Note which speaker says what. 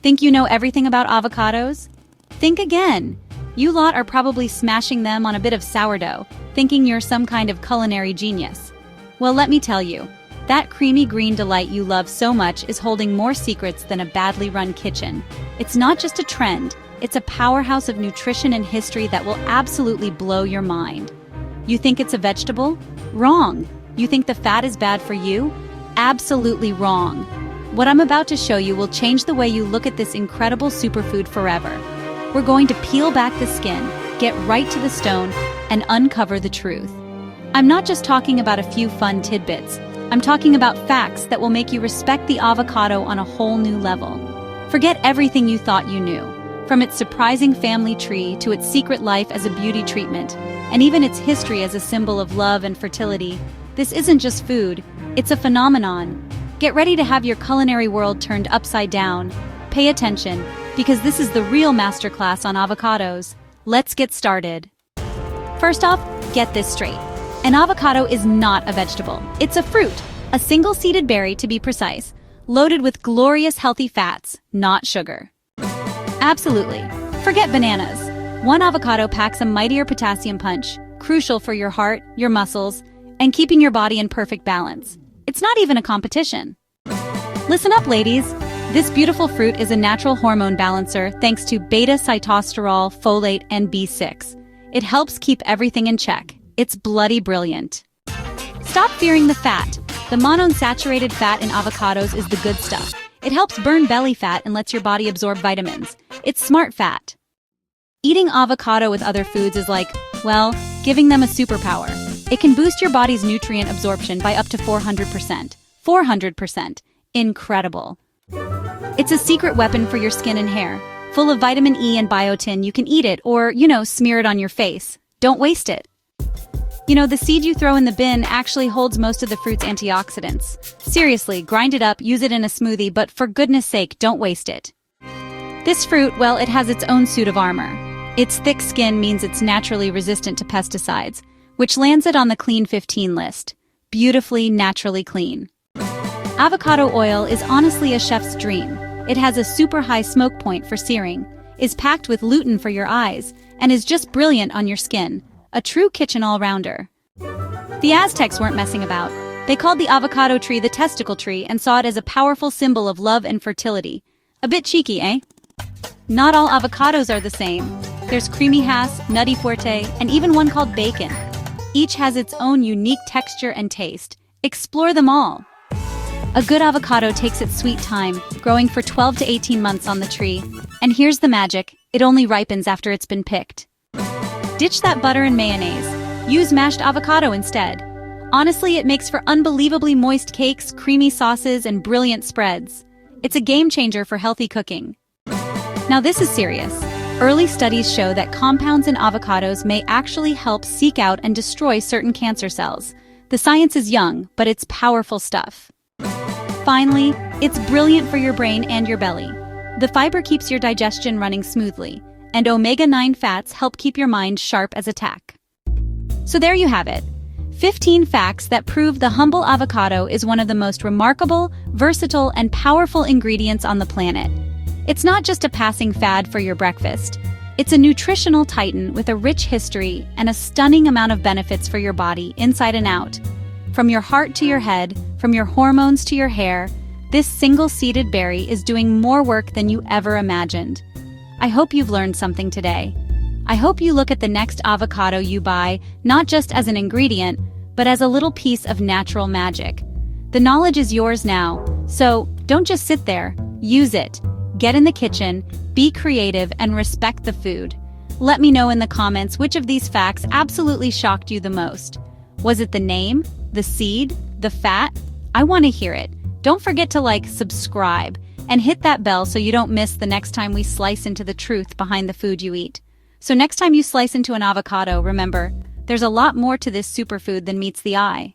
Speaker 1: Think you know everything about avocados? Think again. You lot are probably smashing them on a bit of sourdough, thinking you're some kind of culinary genius. Well, let me tell you, that creamy green delight you love so much is holding more secrets than a badly run kitchen. It's not just a trend, it's a powerhouse of nutrition and history that will absolutely blow your mind. You think it's a vegetable? Wrong. You think the fat is bad for you? Absolutely wrong. What I'm about to show you will change the way you look at this incredible superfood forever. We're going to peel back the skin, get right to the stone, and uncover the truth. I'm not just talking about a few fun tidbits. I'm talking about facts that will make you respect the avocado on a whole new level. Forget everything you thought you knew, from its surprising family tree to its secret life as a beauty treatment, and even its history as a symbol of love and fertility. This isn't just food, it's a phenomenon. Get ready to have your culinary world turned upside down. Pay attention, because this is the real masterclass on avocados. Let's get started. First off, get this straight. An avocado is not a vegetable. It's a fruit, a single-seeded berry to be precise, loaded with glorious healthy fats, not sugar. Absolutely. Forget bananas. One avocado packs a mightier potassium punch, crucial for your heart, your muscles, and keeping your body in perfect balance. It's not even a competition. Listen up, ladies. This beautiful fruit is a natural hormone balancer thanks to beta-sitosterol, folate, and B6. It helps keep everything in check. It's bloody brilliant. Stop fearing the fat. The monounsaturated fat in avocados is the good stuff. It helps burn belly fat and lets your body absorb vitamins. It's smart fat. Eating avocado with other foods is like, well, giving them a superpower. It can boost your body's nutrient absorption by up to 400%. 400%. Incredible. It's a secret weapon for your skin and hair. Full of vitamin E and biotin, you can eat it or, smear it on your face. Don't waste it. The seed you throw in the bin actually holds most of the fruit's antioxidants. Seriously, grind it up, use it in a smoothie, but for goodness sake, don't waste it. This fruit, well, it has its own suit of armor. Its thick skin means it's naturally resistant to pesticides, which lands it on the Clean 15 list. Beautifully, naturally clean. Avocado oil is honestly a chef's dream. It has a super high smoke point for searing, is packed with lutein for your eyes, and is just brilliant on your skin. A true kitchen all-rounder. The Aztecs weren't messing about. They called the avocado tree the testicle tree and saw it as a powerful symbol of love and fertility. A bit cheeky, eh? Not all avocados are the same. There's creamy Hass, nutty Fuerte, and even one called bacon. Each has its own unique texture and taste. Explore them all. A good avocado takes its sweet time, growing for 12 to 18 months on the tree. And here's the magic, it only ripens after it's been picked. Ditch that butter and mayonnaise. Use mashed avocado instead. Honestly, it makes for unbelievably moist cakes, creamy sauces, and brilliant spreads. It's a game changer for healthy cooking. Now this is serious. Early studies show that compounds in avocados may actually help seek out and destroy certain cancer cells. The science is young, but it's powerful stuff. Finally, it's brilliant for your brain and your belly. The fiber keeps your digestion running smoothly, and omega-9 fats help keep your mind sharp as a tack. So there you have it. 15 facts that prove the humble avocado is one of the most remarkable, versatile, and powerful ingredients on the planet. It's not just a passing fad for your breakfast. It's a nutritional titan with a rich history and a stunning amount of benefits for your body, inside and out. From your heart to your head, from your hormones to your hair, this single-seeded berry is doing more work than you ever imagined. I hope you've learned something today. I hope you look at the next avocado you buy not just as an ingredient, but as a little piece of natural magic. The knowledge is yours now, so don't just sit there. Use it. Get in the kitchen, be creative, and respect the food. Let me know in the comments which of these facts absolutely shocked you the most. Was it the name, the seed, the fat? I want to hear it. Don't forget to subscribe, and hit that bell so you don't miss the next time we slice into the truth behind the food you eat. So next time you slice into an avocado, remember, there's a lot more to this superfood than meets the eye.